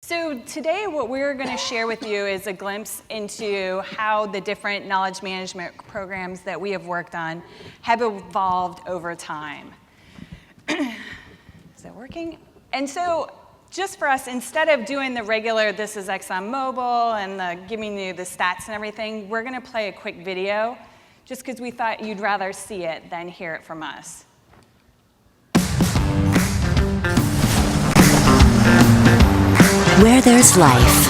So today what we're going to share with you is a glimpse into how the different knowledge management programs that we have worked on have evolved over time. Is that working? And so just for us, instead of doing the regular, this is Exxon Mobil and giving you the stats and everything, we're going to play a quick video just because we thought you'd rather see it than hear it from us. Where there's life,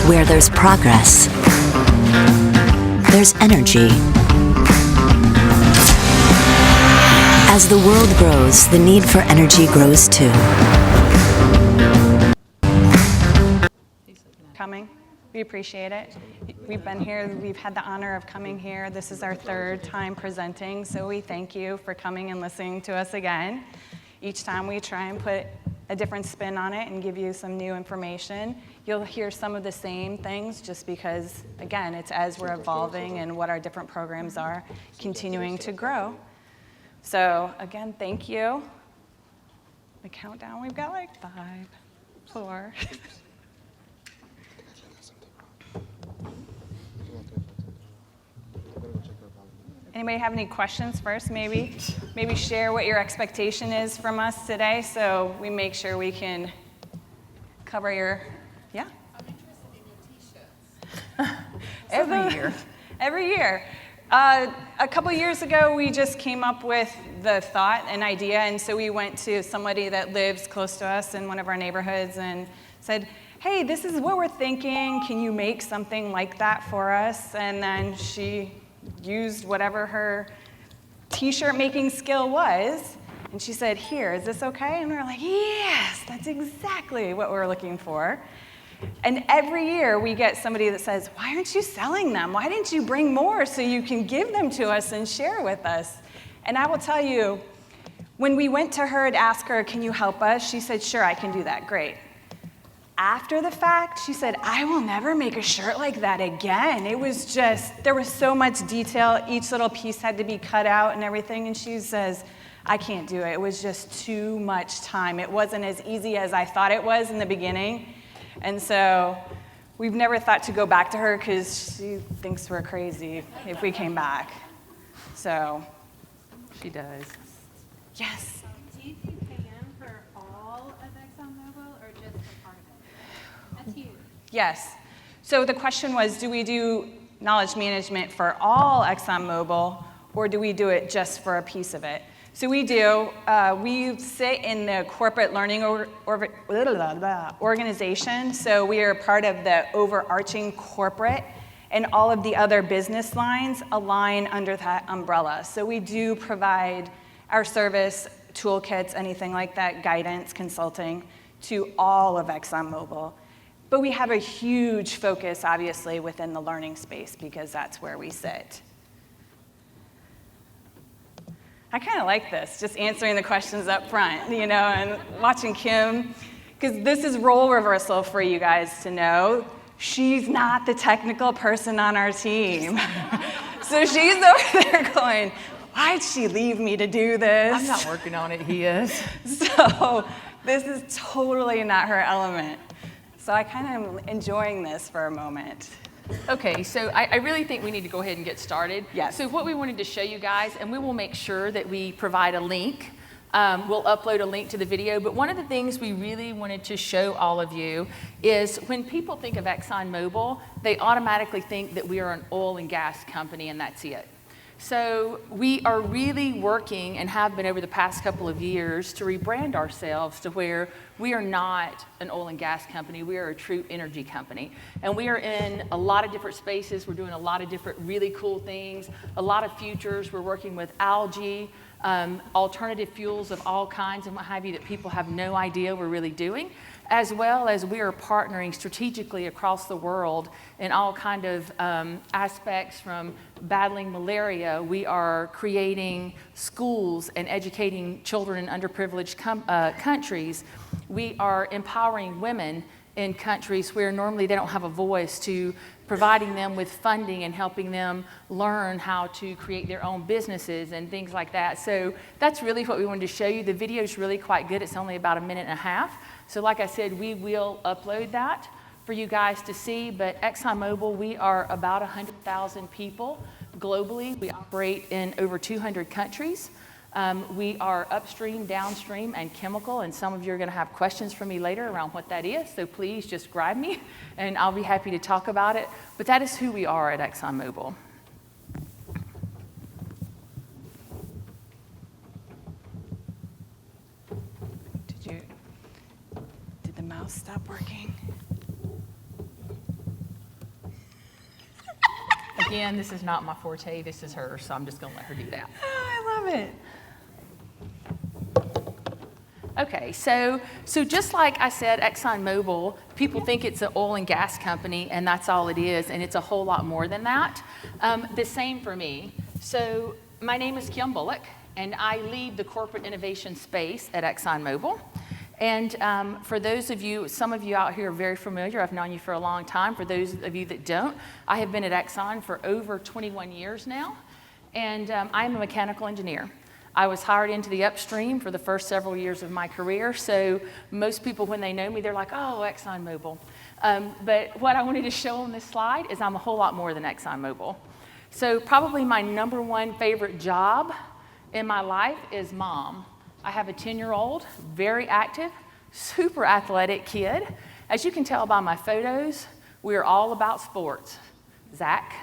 where there's progress, there's energy. As the world grows, the need for energy grows too. Coming. We appreciate it. We've been here, we've had the honor of coming here. This is our third time presenting, so we thank you for coming and listening to us again. Each time we try and put a different spin on it and give you some new information. You'll hear some of the same things just because, again, it's as we're evolving and what our different programs are continuing to grow. So again, thank you. The countdown, we've got like 5, 4. Anybody have any questions first, maybe? Maybe share what your expectation is from us today so we make sure we can cover your, yeah? I'm interested in your t-shirts. Every year. Every year. A couple years ago, we just came up with the thought and idea, and so we went to somebody that lives close to us in one of our neighborhoods and said, hey, this is what we're thinking. Can you make something like that for us? And then she used whatever her t-shirt making skill was, and she said, here, is this okay? And we were like, yes, that's exactly what we're looking for. And every year we get somebody that says, why aren't you selling them? Why didn't you bring more so you can give them to us and share with us? And I will tell you, when we went to her to ask her, can you help us? She said, sure, I can do that, great. After the fact, she said, I will never make a shirt like that again. It was just, there was so much detail. Each little piece had to be cut out and everything. And she says, I can't do it. It was just too much time. It wasn't as easy as I thought it was in the beginning. And so we've never thought to go back to her because she thinks we're crazy if we came back. So she does. Yes. Do you do PM for all of Exxon Mobil or just for part of it? That's huge. Yes. So the question was, do we do knowledge management for all Exxon Mobil, or do we do it just for a piece of it? So we do. We sit in the corporate learning organization. So we are part of the overarching corporate, and all of the other business lines align under that umbrella. So we do provide our service, toolkits, anything like that, guidance, consulting, to all of Exxon Mobil. But we have a huge focus, obviously, within the learning space because that's where we sit. I kind of like this, just answering the questions up front, you know, and watching Kim, because this is role reversal for you guys to know. She's not the technical person on our team. So she's over there going, why'd she leave me to do this? I'm not working on it, he is. So this is totally not her element. So I kind of am enjoying this for a moment. Okay, so I really think we need to go ahead and get started. Yes. So what we wanted to show you guys, and we will make sure that we provide a link. We'll upload a link to the video, but one of the things we really wanted to show all of you is when people think of Exxon Mobil, they automatically think that we are an oil and gas company and that's it. So we are really working and have been over the past couple of years to rebrand ourselves to where we are not an oil and gas company, we are a true energy company. And we are in a lot of different spaces, we're doing a lot of different really cool things, a lot of futures, we're working with algae, alternative fuels of all kinds and what have you that people have no idea we're really doing, as well as we are partnering strategically across the world in all kind of aspects from battling malaria. We are creating schools and educating children in underprivileged countries. We are empowering women in countries where normally they don't have a voice, to providing them with funding and helping them learn how to create their own businesses and things like that. So that's really what we wanted to show you. The video is really quite good. It's only about 1.5 minutes. So like I said, we will upload that for you guys to see. But ExxonMobil, we are about 100,000 people globally. We operate in over 200 countries. We are upstream, downstream, and chemical, and some of you are going to have questions for me later around what that is, so please just grab me, and I'll be happy to talk about it. But that is who we are at ExxonMobil. Did the mouse stop working? Again, this is not my forte, this is hers, so I'm just going to let her do that. Oh, I love it. Okay, so just like I said, ExxonMobil, people think it's an oil and gas company, and that's all it is, and it's a whole lot more than that. The same for me. So my name is Kim Bullock, and I lead the corporate innovation space at ExxonMobil. And for those of you, some of you out here are very familiar. I've known you for a long time. For those of you that don't, I have been at Exxon for over 21 years now, and I'm a mechanical engineer. I was hired into the upstream for the first several years of my career, so most people, when they know me, they're like, oh, ExxonMobil. But what I wanted to show on this slide is I'm a whole lot more than ExxonMobil. So probably my #1 favorite job in my life is mom. I have a 10-year-old, very active, super athletic kid. As you can tell by my photos, we're all about sports. Zach,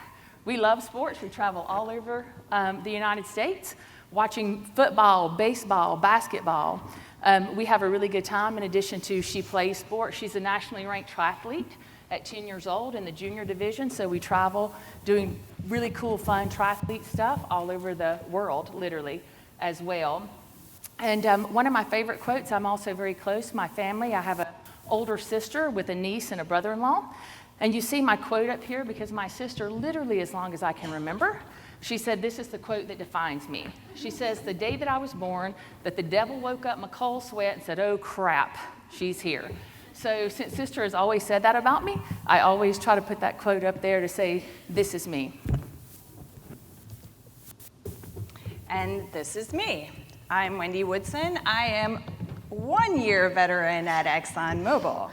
we love sports. We travel all over the United States, watching football, baseball, basketball. We have a really good time. In addition to she plays sports, she's a nationally ranked triathlete at 10 years old in the junior division. So we travel doing really cool, fun triathlete stuff all over the world, literally, as well. And one of my favorite quotes, I'm also very close to my family. I have an older sister with a niece and a brother-in-law. And you see my quote up here because my sister, literally as long as I can remember, she said, this is the quote that defines me. She says, the day that I was born, that the devil woke up my cold sweat and said, oh crap, she's here. So since sister has always said that about me, I always try to put that quote up there to say, this is me. And this is me. I'm Wendy Woodson. I am 1-year veteran at ExxonMobil.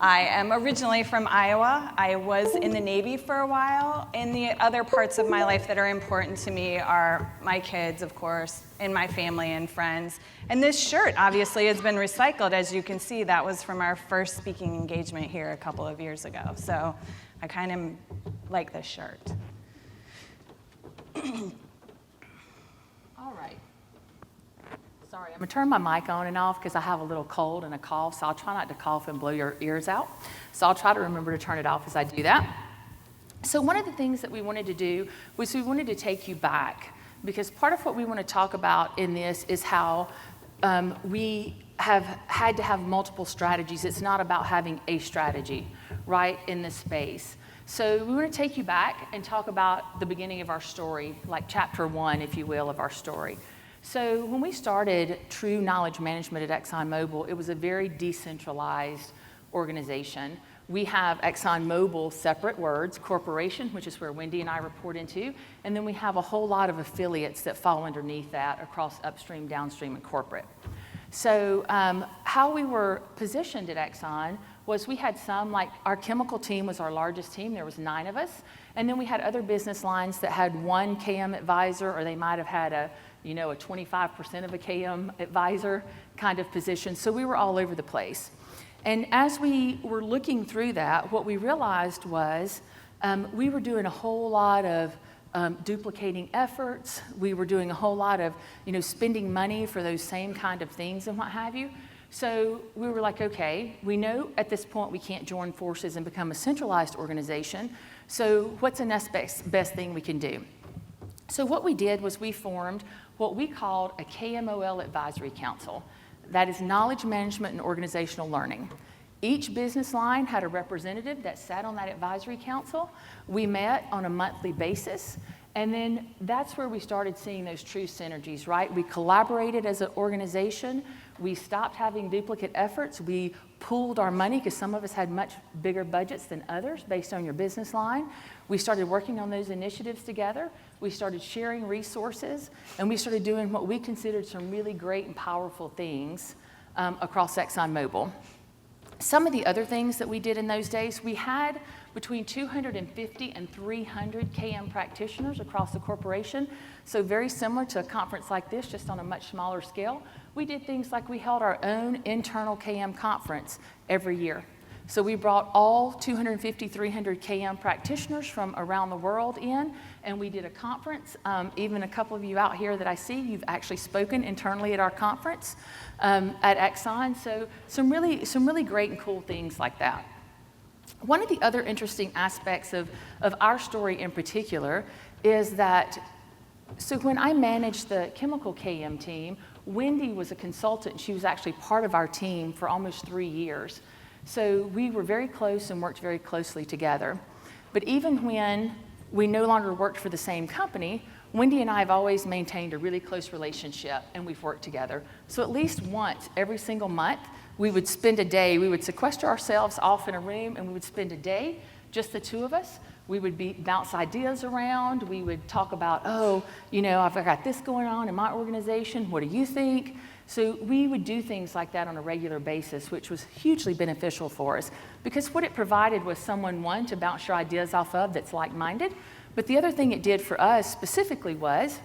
I am originally from Iowa. I was in the Navy for a while, and the other parts of my life that are important to me are my kids, of course, and my family and friends. And this shirt, obviously, has been recycled. As you can see, that was from our first speaking engagement here a couple of years ago. So I kind of like this shirt. All right. Sorry, I'm going to turn my mic on and off because I have a little cold and a cough, so I'll try not to cough and blow your ears out. So I'll try to remember to turn it off as I do that. So one of the things that we wanted to do was we wanted to take you back, because part of what we want to talk about in this is how we have had to have multiple strategies. It's not about having a strategy, right, in this space. So we want to take you back and talk about the beginning of our story, like chapter 1, if you will, of our story. So when we started True Knowledge Management at ExxonMobil, it was a very decentralized organization. We have ExxonMobil, separate words, corporation, which is where Wendy and I report into, and then we have a whole lot of affiliates that fall underneath that across upstream, downstream, and corporate. So how we were positioned at Exxon was we had some, like our chemical team was our largest team, there was 9 of us, and then we had other business lines that had 1 KM advisor, or they might have had a 25% of a KM advisor kind of position. So we were all over the place. And as we were looking through that, what we realized was we were doing a whole lot of duplicating efforts. We were doing a whole lot of, spending money for those same kind of things and what have you. So we were like, okay, we know at this point we can't join forces and become a centralized organization. So what's the next best thing we can do? So what we did was we formed what we called a KMOL Advisory Council. That is Knowledge Management and Organizational Learning. Each business line had a representative that sat on that advisory council. We met on a monthly basis, and then that's where we started seeing those true synergies, right? We collaborated as an organization. We stopped having duplicate efforts. We pooled our money because some of us had much bigger budgets than others based on your business line. We started working on those initiatives together. We started sharing resources, and we started doing what we considered some really great and powerful things across Exxon Mobil. Some of the other things that we did in those days, we had between 250 and 300 KM practitioners across the corporation. So very similar to a conference like this, just on a much smaller scale. We did things like we held our own internal KM conference every year. So we brought all 250, 300 KM practitioners from around the world in, and we did a conference. Even a couple of you out here that I see, you've actually spoken internally at our conference at Exxon. So some really great and cool things like that. One of the other interesting aspects of our story in particular is that, so when I managed the chemical KM team, Wendy was a consultant. She was actually part of our team for almost 3 years. So we were very close and worked very closely together. But even when we no longer worked for the same company, Wendy and I have always maintained a really close relationship, and we've worked together. So at least once every single month, we would spend a day, we would sequester ourselves off in a room, and we would spend a day, just the two of us. We would bounce ideas around. We would talk about, oh, you know, I've got this going on in my organization. What do you think? So we would do things like that on a regular basis, which was hugely beneficial for us, because what it provided was someone, one, to bounce your ideas off of that's like-minded, but the other thing it did for us specifically was,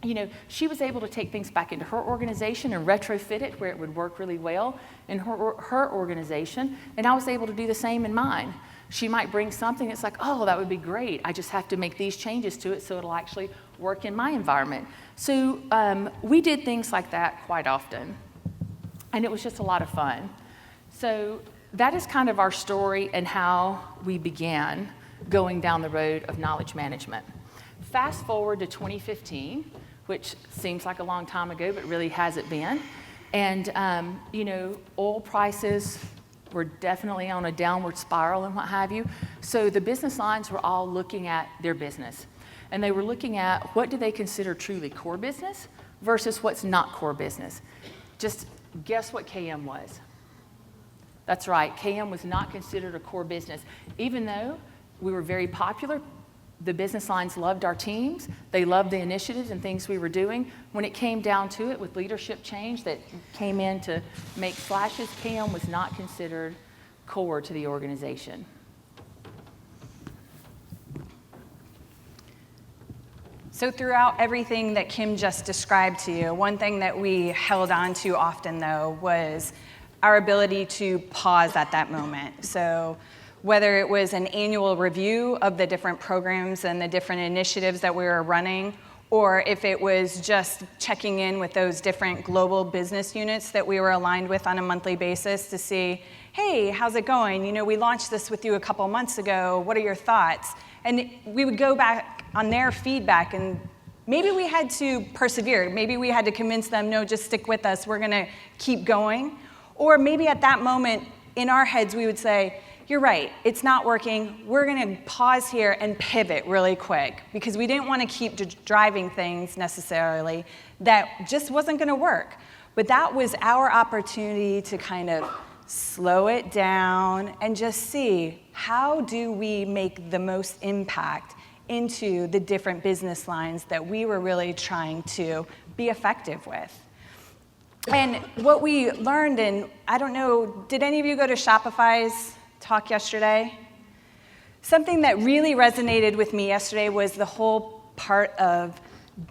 you know, she was able to take things back into her organization and retrofit it where it would work really well in her organization, and I was able to do the same in mine. She might bring something that's like, oh, that would be great. I just have to make these changes to it so it'll actually work in my environment. So we did things like that quite often, and it was just a lot of fun. So that is kind of our story and how we began going down the road of knowledge management. Fast forward to 2015, which seems like a long time ago, but really hasn't been. And, you know, oil prices were definitely on a downward spiral and what have you. So the business lines were all looking at their business. And they were looking at what do they consider truly core business versus what's not core business. Just guess what KM was. That's right, KM was not considered a core business. Even though we were very popular, the business lines loved our teams, they loved the initiatives and things we were doing. When it came down to it, with leadership change that came in to make flashes, KM was not considered core to the organization. So throughout everything that Kim just described to you, one thing that we held on to often, though, was our ability to pause at that moment. So whether it was an annual review of the different programs and the different initiatives that we were running, or if it was just checking in with those different global business units that we were aligned with on a monthly basis to see, hey, how's it going? You know, we launched this with you a couple months ago. What are your thoughts? And we would go back on their feedback, and maybe we had to persevere. Maybe we had to convince them, no, just stick with us. We're going to keep going. Or maybe at that moment, in our heads, we would say, you're right, it's not working. We're going to pause here and pivot really quick because we didn't want to keep driving things necessarily that just wasn't going to work. But that was our opportunity to kind of slow it down and just see how do we make the most impact into the different business lines that we were really trying to be effective with. And what we learned, and I don't know, did any of you go to Shopify's talk yesterday? Something that really resonated with me yesterday was the whole part of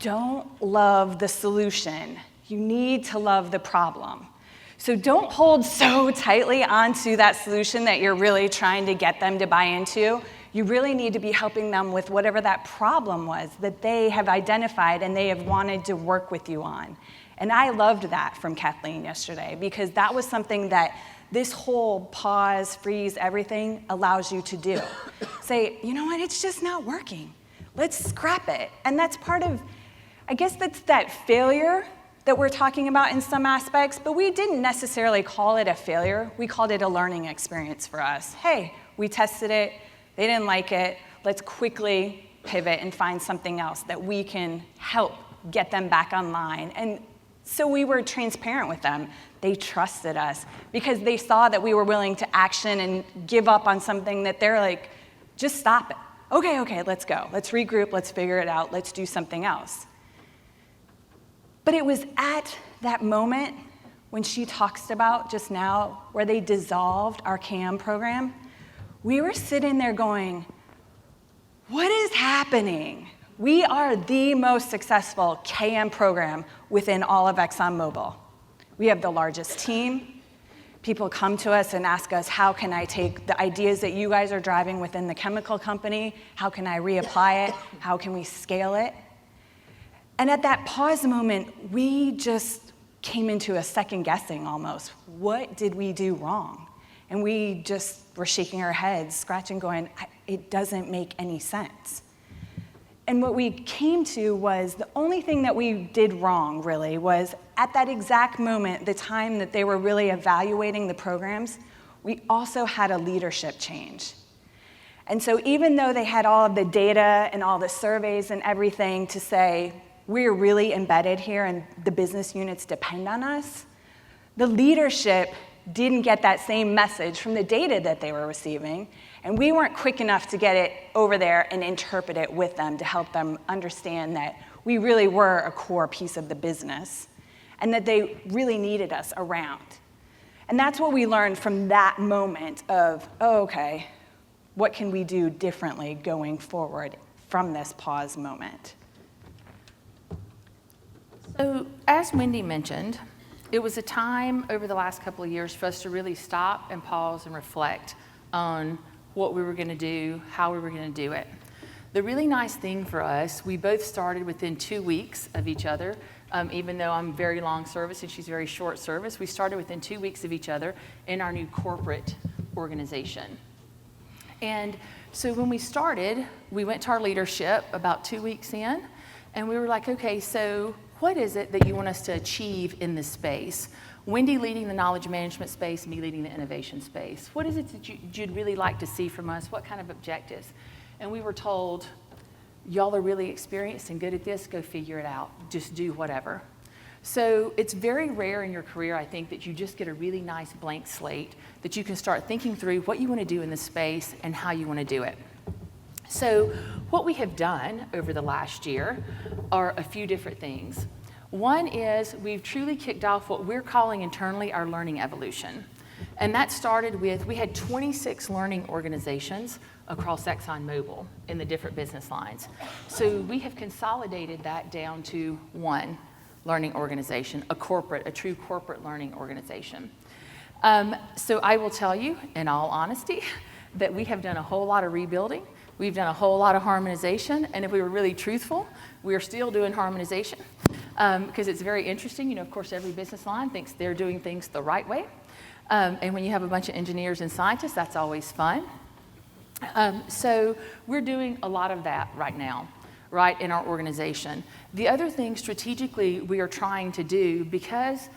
don't love the solution. You need to love the problem. So don't hold so tightly onto that solution that you're really trying to get them to buy into. You really need to be helping them with whatever that problem was that they have identified and they have wanted to work with you on. And I loved that from Kathleen yesterday because that was something that this whole pause, freeze, everything allows you to do. Say, you know what, it's just not working. Let's scrap it. And that's part of, I guess that's that failure that we're talking about in some aspects, but we didn't necessarily call it a failure. We called it a learning experience for us. Hey, we tested it, they didn't like it, let's quickly pivot and find something else that we can help get them back online. And So we were transparent with them. They trusted us because they saw that we were willing to action and give up on something that they're like, just stop it. Okay, let's go. Let's regroup, let's figure it out, let's do something else. But it was at that moment when she talks about just now where they dissolved our CAM program, we were sitting there going, what is happening? We are the most successful KM program within all of ExxonMobil. We have the largest team. People come to us and ask us, how can I take the ideas that you guys are driving within the chemical company? How can I reapply it? How can we scale it? And at that pause moment, we just came into a second guessing almost. What did we do wrong? And we just were shaking our heads, scratching, going, it doesn't make any sense. And what we came to was the only thing that we did wrong, really, was at that exact moment, the time that they were really evaluating the programs, we also had a leadership change. And so even though they had all of the data and all the surveys and everything to say, we're really embedded here and the business units depend on us, the leadership didn't get that same message from the data that they were receiving, and we weren't quick enough to get it over there and interpret it with them to help them understand that we really were a core piece of the business and that they really needed us around. And that's what we learned from that moment of, oh, okay, what can we do differently going forward from this pause moment? So, as Wendy mentioned, it was a time over the last couple of years for us to really stop and pause and reflect on what we were going to do, how we were going to do it. The really nice thing for us, we both started within 2 weeks of each other. Even though I'm very long service and she's very short service, we started within 2 weeks of each other in our new corporate organization. And so when we started, we went to our leadership about 2 weeks in, and we were like, okay, so what is it that you want us to achieve in this space? Wendy leading the knowledge management space, me leading the innovation space. What is it that you'd really like to see from us? What kind of objectives? And we were told, y'all are really experienced and good at this, go figure it out. Just do whatever. So it's very rare in your career, I think, that you just get a really nice blank slate, that you can start thinking through what you want to do in this space and how you want to do it. So what we have done over the last year are a few different things. One is we've truly kicked off what we're calling internally our learning evolution. And that started with, we had 26 learning organizations across ExxonMobil in the different business lines. So we have consolidated that down to one learning organization, a true corporate learning organization. So I will tell you, in all honesty, that we have done a whole lot of rebuilding. We've done a whole lot of harmonization, and if we were really truthful, we are still doing harmonization because it's very interesting. You know, of course, every business line thinks they're doing things the right way, and when you have a bunch of engineers and scientists, that's always fun. So we're doing a lot of that right now, right, in our organization. The other thing strategically we are trying to do, because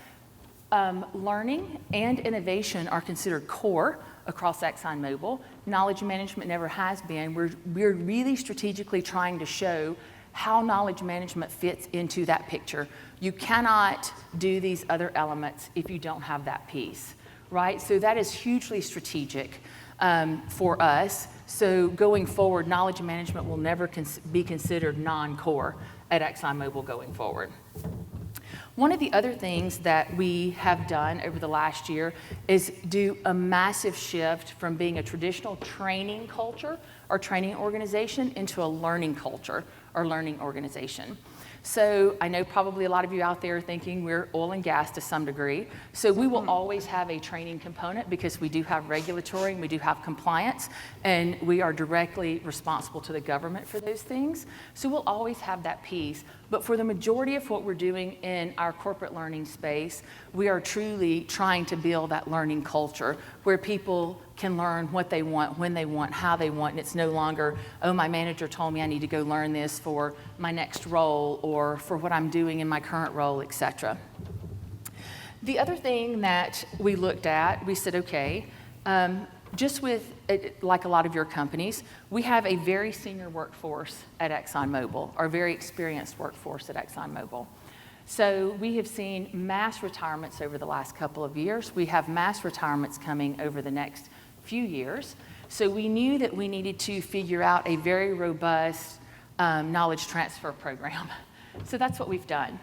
learning and innovation are considered core across ExxonMobil. Knowledge management never has been. We're really strategically trying to show how knowledge management fits into that picture. You cannot do these other elements if you don't have that piece, right? So that is hugely strategic for us. So going forward, knowledge management will never be considered non-core at ExxonMobil going forward. One of the other things that we have done over the last year is do a massive shift from being a traditional training culture or training organization into a learning culture or learning organization. So I know probably a lot of you out there are thinking we're oil and gas to some degree. So we will always have a training component because we do have regulatory and we do have compliance, and we are directly responsible to the government for those things. So we'll always have that piece. But for the majority of what we're doing in our corporate learning space, we are truly trying to build that learning culture where people can learn what they want, when they want, how they want, and it's no longer, oh, my manager told me I need to go learn this for my next role or for what I'm doing in my current role, etc. The other thing that we looked at, we said, okay, just with, like a lot of your companies, we have a very senior workforce at ExxonMobil, or very experienced workforce at ExxonMobil. So we have seen mass retirements over the last couple of years. We have mass retirements coming over the next few years. So we knew that we needed to figure out a very robust knowledge transfer program. So that's what we've done.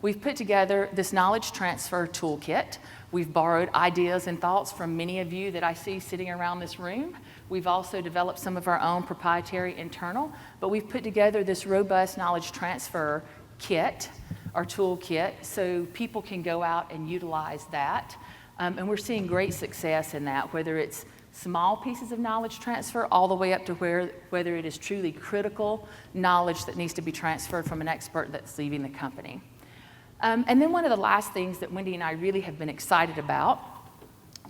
We've put together this knowledge transfer toolkit. We've borrowed ideas and thoughts from many of you that I see sitting around this room. We've also developed some of our own proprietary internal, but we've put together this robust knowledge transfer kit, our toolkit, so people can go out and utilize that. And we're seeing great success in that, whether it's small pieces of knowledge transfer all the way up to whether it is truly critical knowledge that needs to be transferred from an expert that's leaving the company. And then one of the last things that Wendy and I really have been excited about,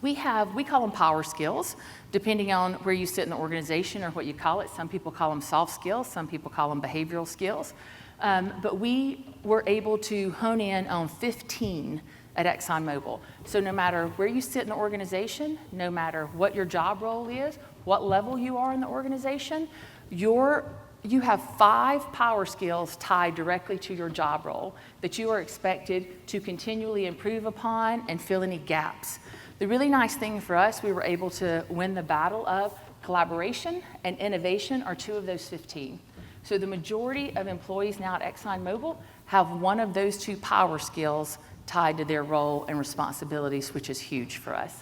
we call them power skills, depending on where you sit in the organization or what you call it. Some people call them soft skills, some people call them behavioral skills. But we were able to hone in on 15 at Exxon Mobil. So no matter where you sit in the organization, no matter what your job role is, what level you are in the organization, you have 5 power skills tied directly to your job role that you are expected to continually improve upon and fill any gaps. The really nice thing for us, we were able to win the battle of collaboration and innovation are 2 of those 15. So the majority of employees now at Exxon Mobil have one of those 2 power skills tied to their role and responsibilities, which is huge for us.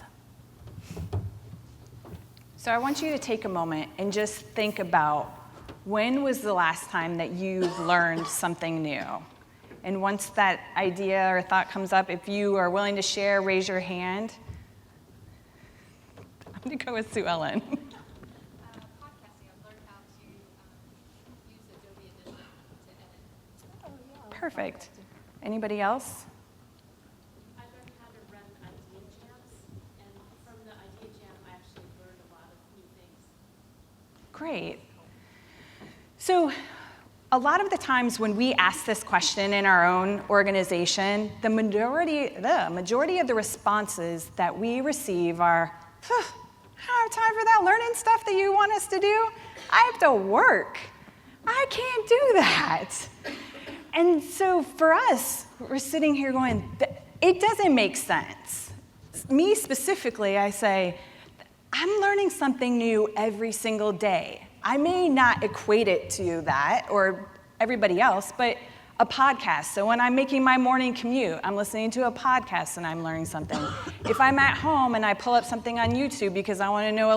So I want you to take a moment and just think about when was the last time that you've learned something new? And once that idea or thought comes up, if you are willing to share, raise your hand. I'm going to go with Sue Ellen. Podcasting, I've learned how to use Adobe Audition to edit. Perfect. Anybody else? I learned how to run idea jams, and from the idea jam, I actually learned a lot of new things. Great. So a lot of the times when we ask this question in our own organization, the majority of the responses that we receive are, I don't have time for that learning stuff that you want us to do. I have to work. I can't do that. And so for us, we're sitting here going, it doesn't make sense. Me specifically, I say, I'm learning something new every single day. I may not equate it to that or everybody else, but a podcast. So when I'm making my morning commute, I'm listening to a podcast and I'm learning something. If I'm at home and I pull up something on YouTube because I want to know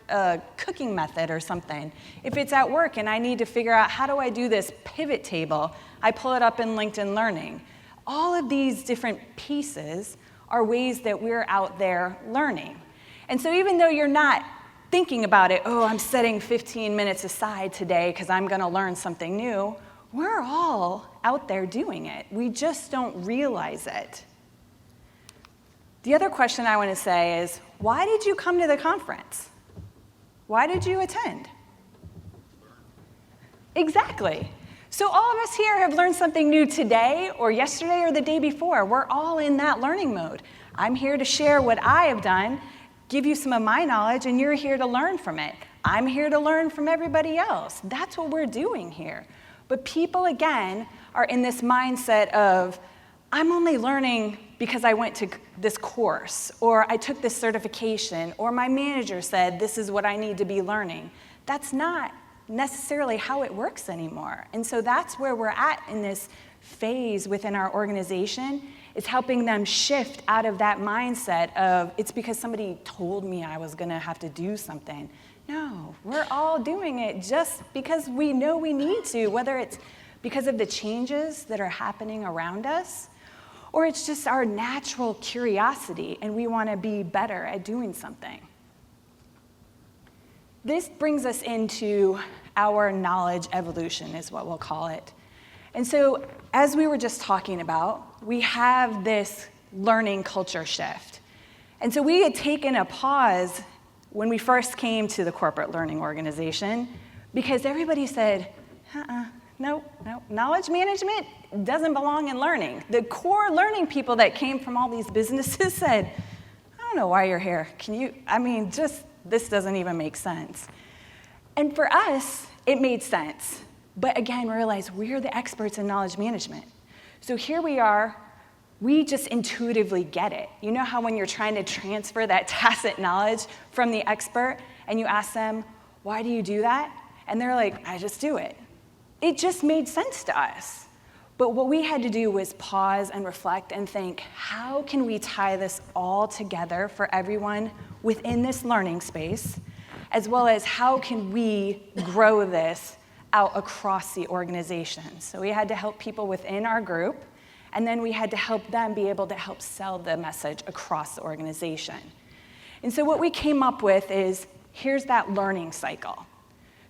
a cooking method or something. If it's at work and I need to figure out how do I do this pivot table, I pull it up in LinkedIn Learning. All of these different pieces are ways that we're out there learning. And so even though you're not thinking about it, I'm setting 15 minutes aside today because I'm going to learn something new, we're all out there doing it. We just don't realize it. The other question I want to say is, why did you come to the conference? Why did you attend? Exactly. So all of us here have learned something new today or yesterday or the day before. We're all in that learning mode. I'm here to share what I have done, give you some of my knowledge, and you're here to learn from it. I'm here to learn from everybody else. That's what we're doing here. But people, again, are in this mindset of, I'm only learning because I went to this course, or I took this certification, or my manager said this is what I need to be learning. That's not necessarily how it works anymore. And so that's where we're at in this phase within our organization, is helping them shift out of that mindset of, it's because somebody told me I was gonna have to do something. No, we're all doing it just because we know we need to, whether it's because of the changes that are happening around us, or it's just our natural curiosity and we want to be better at doing something. This brings us into our knowledge evolution, is what we'll call it. And so, as we were just talking about, we have this learning culture shift. And so we had taken a pause when we first came to the corporate learning organization because everybody said, no, knowledge management doesn't belong in learning. The core learning people that came from all these businesses said, I don't know why you're here. This doesn't even make sense. And for us, it made sense. But again, we realized we're the experts in knowledge management. So here we are, we just intuitively get it. You know how when you're trying to transfer that tacit knowledge from the expert and you ask them, why do you do that? And they're like, I just do it. It just made sense to us. But what we had to do was pause and reflect and think, how can we tie this all together for everyone within this learning space, as well as how can we grow this out across the organization? So we had to help people within our group, and then we had to help them be able to help sell the message across the organization. And so what we came up with is, here's that learning cycle.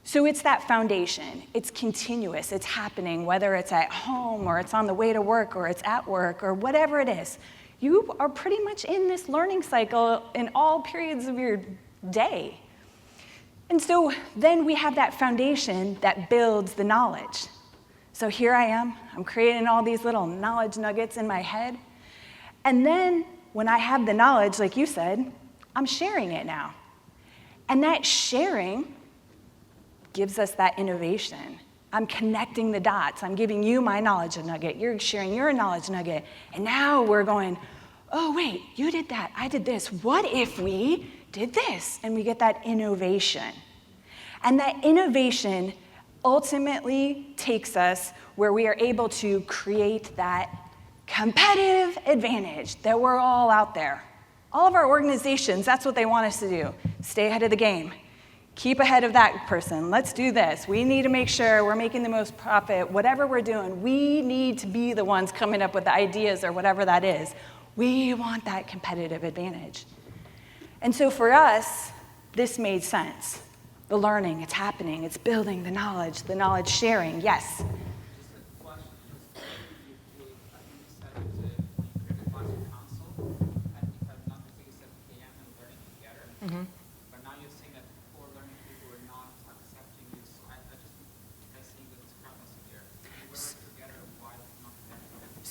So it's that foundation. It's continuous. It's happening, whether it's at home or it's on the way to work or it's at work or whatever it is. You are pretty much in this learning cycle in all periods of your day. And so then we have that foundation that builds the knowledge. So here I am. I'm creating all these little knowledge nuggets in my head. And then when I have the knowledge, like you said, I'm sharing it now. And that sharing gives us that innovation. I'm connecting the dots. I'm giving you my knowledge nugget. You're sharing your knowledge nugget. And now we're going, oh, wait, you did that. I did this. What if we did this? And we get that innovation. And that innovation ultimately takes us where we are able to create that competitive advantage that we're all out there. All of our organizations, that's what they want us to do. Stay ahead of the game. Keep ahead of that person. Let's do this. We need to make sure we're making the most profit. Whatever we're doing, we need to be the ones coming up with the ideas or whatever that is. We want that competitive advantage. And so for us, this made sense. The learning, it's happening, it's building the knowledge sharing, yes. Just a question. I think you said it when you created the advisory council, and you had not you said KM and learning together. Mm-hmm. But now you're saying that core learning people are not accepting you. So I just see the discrepancy here. We were together, why not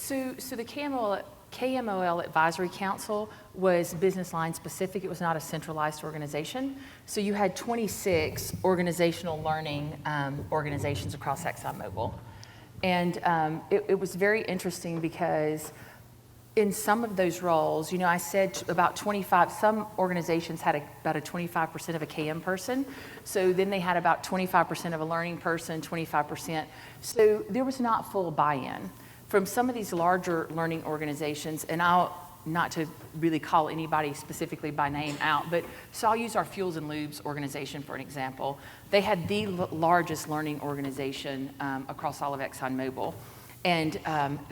together? So the KMOL Advisory Council was business line specific. It was not a centralized organization. So you had 26 organizational learning organizations across Exxon Mobil. And it was very interesting because in some of those roles, you know, I said about 25, some organizations had about a 25% of a KM person. So then they had about 25% of a learning person, 25%. So there was not full buy-in. From some of these larger learning organizations, and not to really call anybody specifically by name out, but so I'll use our Fuels and Lubes organization for an example. They had the largest learning organization across all of Exxon Mobil, and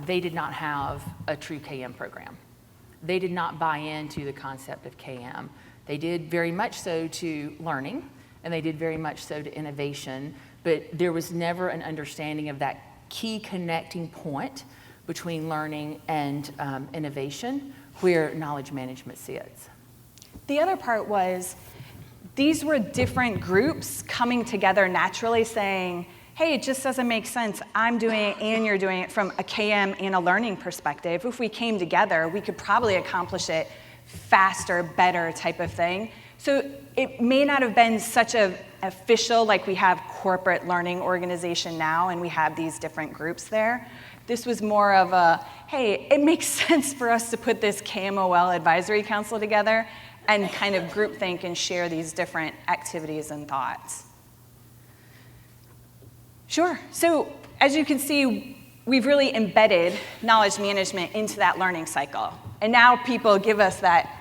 they did not have a true KM program. They did not buy into the concept of KM. They did very much so to learning, and they did very much so to innovation, but there was never an understanding of that key connecting point between learning and innovation where knowledge management sits. The other part was these were different groups coming together naturally saying, hey, it just doesn't make sense. I'm doing it and you're doing it from a KM and a learning perspective. If we came together, we could probably accomplish it faster, better type of thing. So it may not have been such an official, like we have corporate learning organization now and we have these different groups there. This was more of a, hey, it makes sense for us to put this KMOL advisory council together and kind of groupthink and share these different activities and thoughts. Sure. So as you can see, we've really embedded knowledge management into that learning cycle. And now people give us that,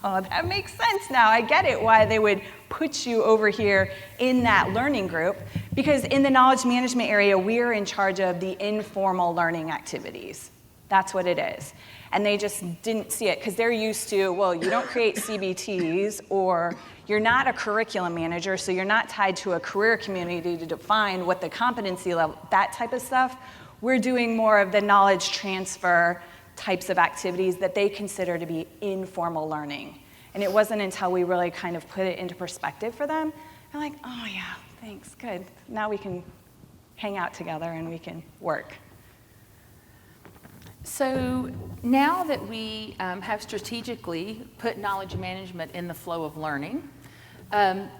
oh, that makes sense now. I get it why they would put you over here in that learning group, because in the knowledge management area, we're in charge of the informal learning activities. That's what it is. And they just didn't see it because they're used to, well, you don't create CBTs, or you're not a curriculum manager, so you're not tied to a career community to define what the competency level, that type of stuff. We're doing more of the knowledge transfer types of activities that they consider to be informal learning. And it wasn't until we really kind of put it into perspective for them, they're like, oh yeah, thanks, good. Now we can hang out together and we can work. So now that we have strategically put knowledge management in the flow of learning,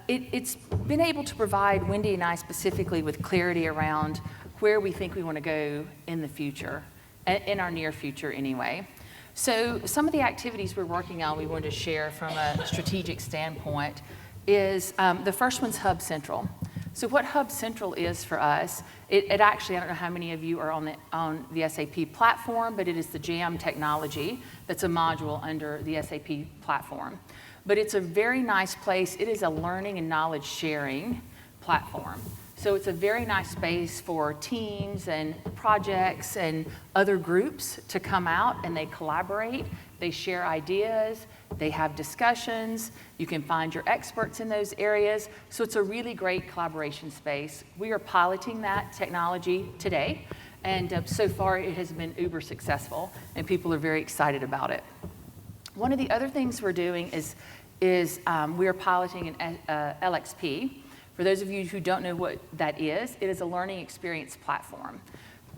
it's been able to provide Wendy and I specifically with clarity around where we think we want to go in the future, in our near future anyway. So some of the activities we're working on we wanted to share from a strategic standpoint is the first one's Hub Central. So what Hub Central is for us, it actually, I don't know how many of you are on the SAP platform, but it is the JAM technology that's a module under the SAP platform. But it's a very nice place. It is a learning and knowledge sharing platform. So it's a very nice space for teams and projects and other groups to come out and they collaborate, they share ideas, they have discussions, you can find your experts in those areas. So it's a really great collaboration space. We are piloting that technology today, and so far it has been uber successful, and people are very excited about it. One of the other things we're doing is we are piloting an LXP. For those of you who don't know what that is, it is a learning experience platform.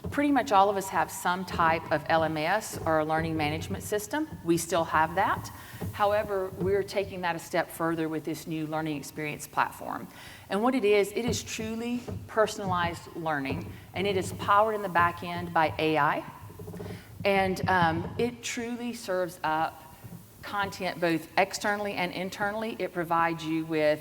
Pretty much all of us have some type of LMS or a learning management system. We still have that. However, we're taking that a step further with this new learning experience platform. And what it is truly personalized learning, and it is powered in the back end by AI. And it truly serves up content both externally and internally. It provides you with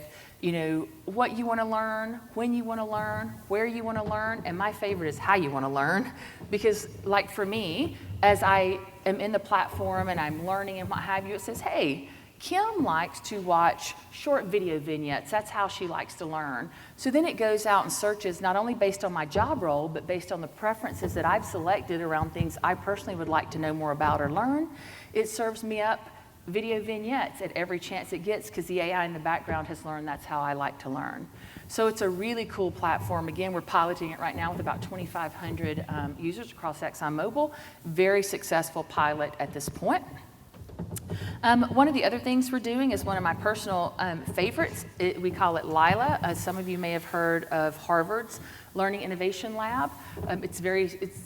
what you want to learn, when you want to learn, where you want to learn, and my favorite is how you want to learn. Because like for me, as I am in the platform and I'm learning and what have you, it says, hey, Kim likes to watch short video vignettes. That's how she likes to learn. So then it goes out and searches not only based on my job role, but based on the preferences that I've selected around things I personally would like to know more about or learn. It serves me up video vignettes at every chance it gets because the AI in the background has learned that's how I like to learn. So it's a really cool platform. Again, we're piloting it right now with about 2,500 users across Exxon Mobil. Very successful pilot at this point. One of the other things we're doing is one of my personal favorites. We call it LILA. Some of you may have heard of Harvard's Learning Innovation Lab. It's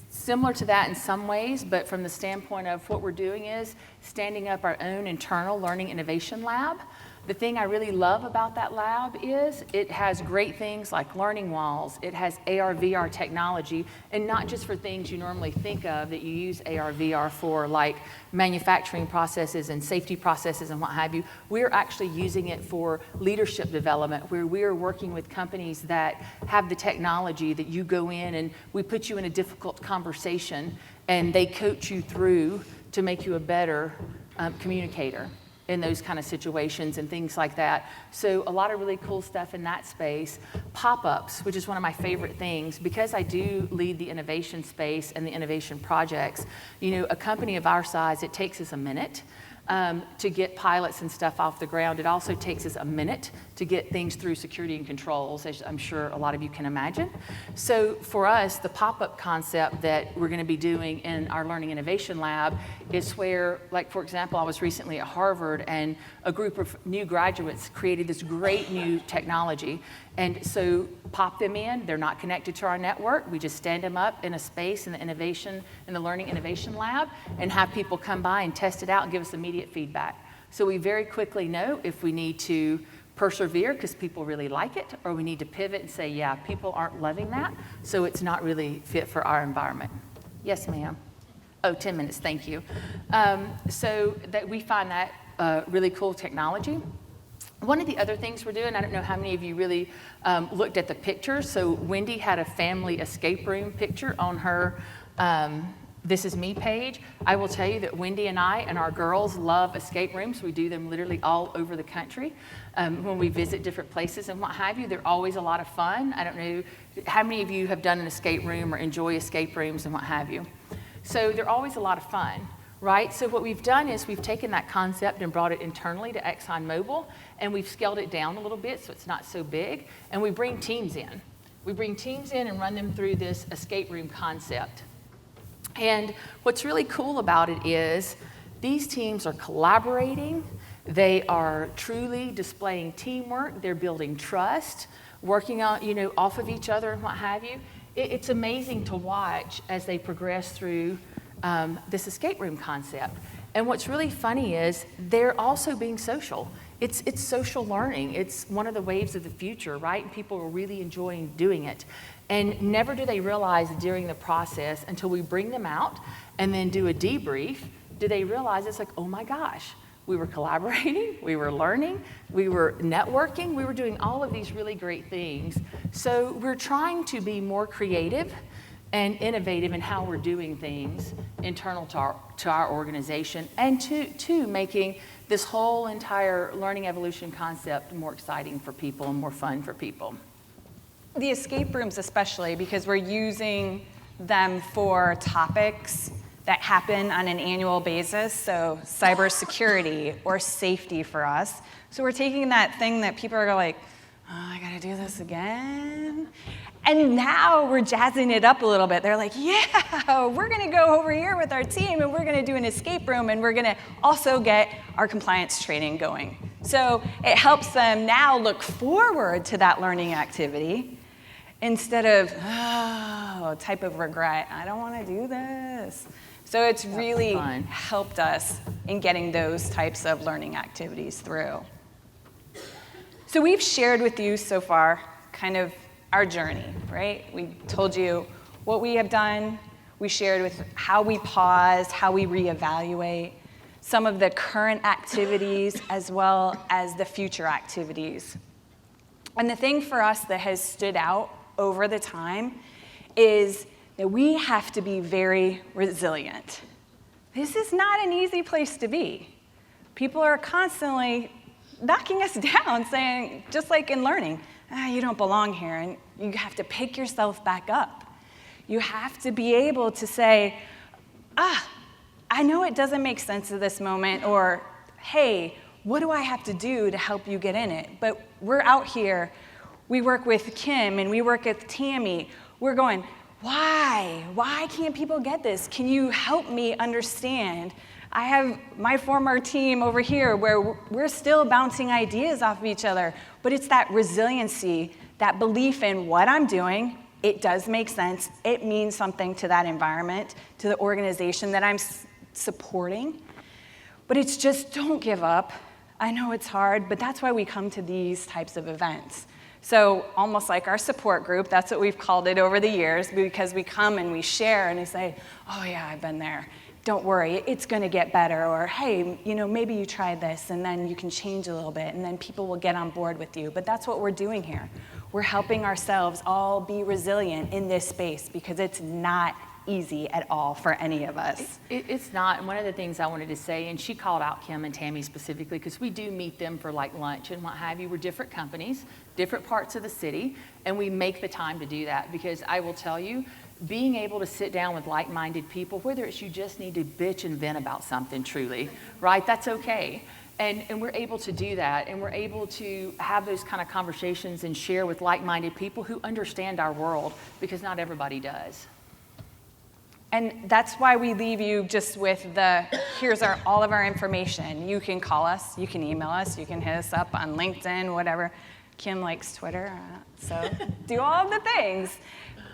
similar to that in some ways, but from the standpoint of what we're doing is standing up our own internal Learning Innovation Lab. The thing I really love about that lab is it has great things like learning walls. It has AR, VR technology, and not just for things you normally think of that you use AR, VR for, like manufacturing processes and safety processes and what have you. We're actually using it for leadership development, where we are working with companies that have the technology that you go in and we put you in a difficult conversation and they coach you through to make you a better communicator in those kind of situations and things like that. So a lot of really cool stuff in that space. Pop-ups, which is one of my favorite things, because I do lead the innovation space and the innovation projects. A company of our size, it takes us a minute to get pilots and stuff off the ground. It also takes us a minute to get things through security and controls, as I'm sure a lot of you can imagine. So for us, the pop-up concept that we're going to be doing in our Learning Innovation Lab is where, like for example, I was recently at Harvard and a group of new graduates created this great new technology. And so pop them in, they're not connected to our network. We just stand them up in a space in the Learning Innovation Lab and have people come by and test it out and give us immediate feedback. So we very quickly know if we need to persevere because people really like it, or we need to pivot and say, yeah, people aren't loving that, so it's not really fit for our environment. Yes, ma'am. Oh, 10 minutes, thank you. So that we find that really cool technology. One of the other things we're doing, I don't know how many of you really looked at the pictures. So Wendy had a family escape room picture on her This Is Me page. I will tell you that Wendy and I and our girls love escape rooms. We do them literally all over the country. When we visit different places and what have you, they're always a lot of fun. I don't know how many of you have done an escape room or enjoy escape rooms and what have you. So they're always a lot of fun. Right? So what we've done is we've taken that concept and brought it internally to Exxon Mobil, and we've scaled it down a little bit so it's not so big, and we bring teams in. We bring teams in and run them through this escape room concept. And what's really cool about it is these teams are collaborating, they are truly displaying teamwork, they're building trust, working on, off of each other and what have you. It's amazing to watch as they progress through this escape room concept. And what's really funny is they're also being social. it's social learning. It's one of the waves of the future, right? And people are really enjoying doing it. And never do they realize during the process until we bring them out and then do a debrief, do they realize it's like, oh my gosh, we were collaborating, we were learning, we were networking, we were doing all of these really great things. So we're trying to be more creative and innovative in how we're doing things internal to our organization, and to making this whole entire learning evolution concept more exciting for people and more fun for people. The escape rooms especially, because we're using them for topics that happen on an annual basis, so cybersecurity or safety for us. So we're taking that thing that people are like, oh, I gotta do this again? And now we're jazzing it up a little bit. They're like, yeah, we're gonna go over here with our team and we're gonna do an escape room and we're gonna also get our compliance training going. So it helps them now look forward to that learning activity instead of, oh, type of regret. I don't wanna do this. So it's really helped us in getting those types of learning activities through. So we've shared with you so far kind of our journey, right? We told you what we have done. We shared with how we pause, how we reevaluate, some of the current activities as well as the future activities. And the thing for us that has stood out over the time is that we have to be very resilient. This is not an easy place to be. People are constantly knocking us down, saying, just like in learning, you don't belong here, and you have to pick yourself back up. You have to be able to say, I know it doesn't make sense at this moment, or, hey, what do I have to do to help you get in it? But we're out here, we work with Kim, and we work with Tammy. We're going, why? Why can't people get this? Can you help me understand? I have my former team over here where we're still bouncing ideas off of each other, but it's that resiliency, that belief in what I'm doing. It does make sense. It means something to that environment, to the organization that I'm supporting. But it's just don't give up. I know it's hard, but that's why we come to these types of events. So almost like our support group, that's what we've called it over the years, because we come and we share and we say, oh yeah, I've been there. Don't worry, it's gonna get better. Or hey, maybe you try this and then you can change a little bit and then people will get on board with you. But that's what we're doing here. We're helping ourselves all be resilient in this space because it's not easy at all for any of us. It's not, and one of the things I wanted to say, and she called out Kim and Tammy specifically, because we do meet them for like lunch and what have you. We're different companies, different parts of the city, and we make the time to do that, because I will tell you, being able to sit down with like-minded people, whether it's you just need to bitch and vent about something truly, right, that's okay. And we're able to do that, and we're able to have those kind of conversations and share with like-minded people who understand our world, because not everybody does. And that's why we leave you just with here's all of our information. You can call us, you can email us, you can hit us up on LinkedIn, whatever. Kim likes Twitter, so do all of the things.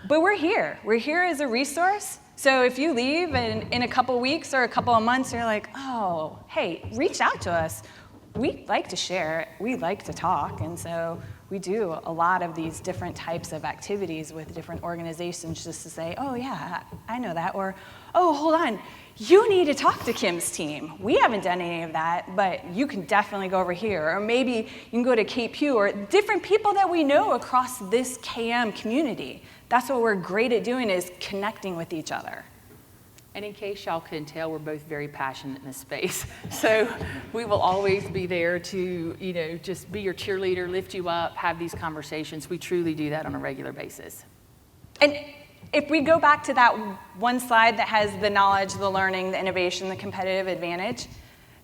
But we're here. We're here as a resource. So if you leave and in a couple weeks or a couple of months, you're like, oh, hey, reach out to us. We like to share. We like to talk. And so we do a lot of these different types of activities with different organizations just to say, oh, yeah, I know that. Or, oh, hold on. You need to talk to Kim's team. We haven't done any of that, but you can definitely go over here. Or maybe you can go to KPU or different people that we know across this KM community. That's what we're great at doing, is connecting with each other. And in case y'all couldn't tell, we're both very passionate in this space. So we will always be there to, just be your cheerleader, lift you up, have these conversations. We truly do that on a regular basis. And if we go back to that one slide that has the knowledge, the learning, the innovation, the competitive advantage,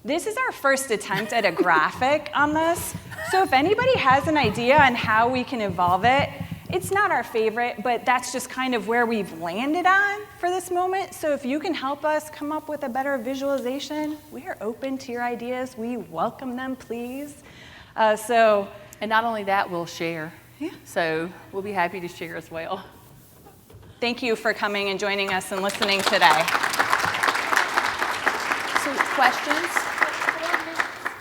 this is our first attempt at a graphic on this. So if anybody has an idea on how we can evolve it, it's not our favorite, but that's just kind of where we've landed on for this moment. So if you can help us come up with a better visualization, we are open to your ideas. We welcome them, please. And not only that, we'll share. Yeah. So we'll be happy to share as well. Thank you for coming and joining us and listening today. So questions?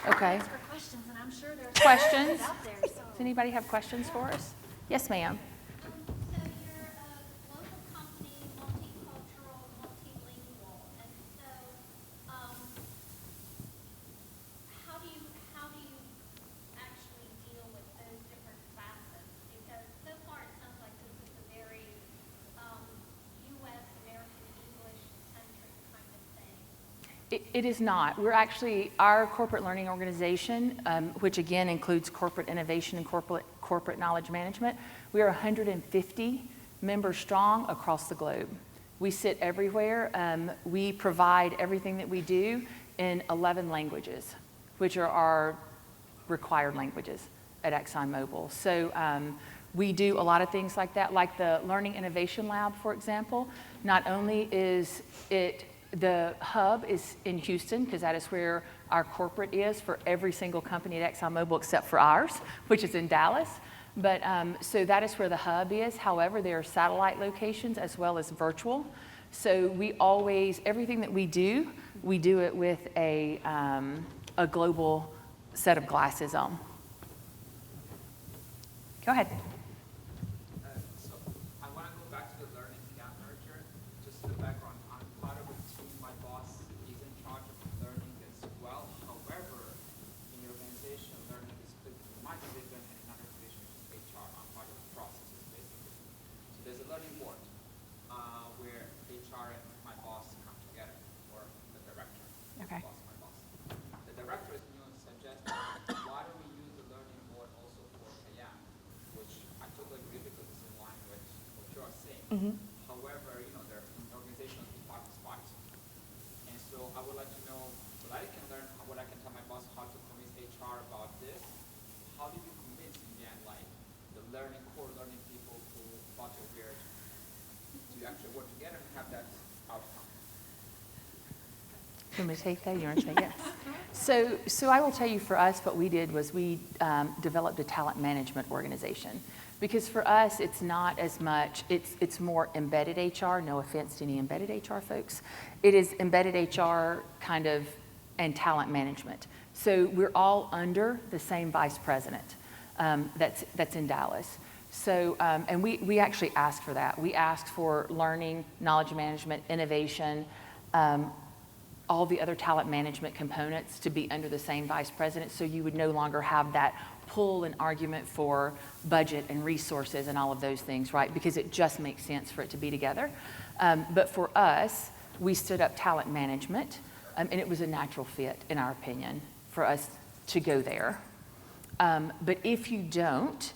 Okay. For questions, and I'm sure Questions? Does anybody have questions for us? Yes, ma'am. So you're a local company, multicultural, multilingual, and so how do you actually deal with those different facets? Because so far it sounds like this is a very U.S. American English centric kind of thing. It is not. We're actually, our corporate learning organization, which again includes corporate innovation and corporate knowledge management, we are 150 members strong across the globe. We sit everywhere. We provide everything that we do in 11 languages, which are our required languages at Exxon Mobil. So we do a lot of things like that, like the Learning Innovation Lab, for example. Not only is it the hub is in Houston, because that is where our corporate is for every single company at Exxon Mobil except for ours, which is in Dallas. But so that is where the hub is. However, there are satellite locations as well as virtual. So we always, everything that we do it with a global set of glasses on. Go ahead. So I want to go back to the learning gap nurture. Just the background. I'm part of a team. My boss is in charge of learning as well. However, in your organization, learning is split in my division and another division, which is HR. I'm part of the processes, basically. So there's a learning board where HR and my boss come together, or the director. Okay. My boss. The director is going to suggest why don't we use the learning board also for KM, which I totally agree because it's in line with what you are saying. However, there are organizational departments spots. And so I would like to know what I can learn, what I can tell my boss, how to convince HR about this. How do you convince in the end, like the core learning people who thought you're weird to actually work together and have that outcome? You want me to take that? You want to say yes? So I will tell you, for us, what we did was we developed a talent management organization. Because for us, it's not as much, it's more embedded HR, no offense to any embedded HR folks. It is embedded HR kind of and talent management. So we're all under the same vice president that's in Dallas. So, and we actually asked for that. We asked for learning, knowledge management, innovation, all the other talent management components to be under the same vice president, so you would no longer have that pull and argument for budget and resources and all of those things, right? Because it just makes sense for it to be together. But for us, we stood up talent management, and it was a natural fit, in our opinion, for us to go there. But if you don't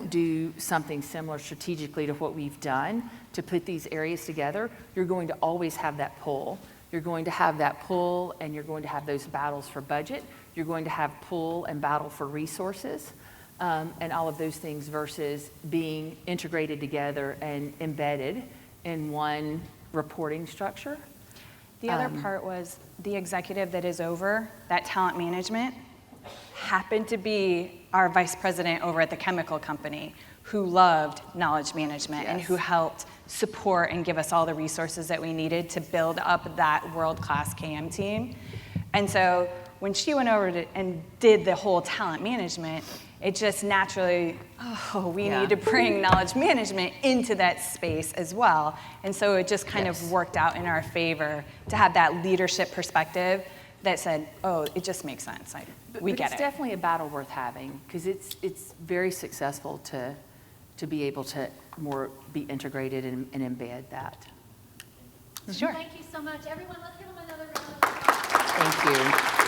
do something similar strategically to what we've done to put these areas together, you're going to always have that pull. You're going to have that pull, and you're going to have those battles for budget. You're going to have pull and battle for resources, and all of those things, versus being integrated together and embedded in one reporting structure. The other part was the executive that is over that talent management happened to be our vice president over at the chemical company, who loved knowledge management and who helped support and give us all the resources that we needed to build up that world-class KM team. And so when she went over and did the whole talent management, it just naturally, we need to bring knowledge management into that space as well. And so it just kind of worked out in our favor to have that leadership perspective that said, it just makes sense. We get it. It's definitely a battle worth having, because it's very successful to be able to more be integrated and embed that. Sure. Thank you so much. Everyone, let's give them another round of applause. Thank you.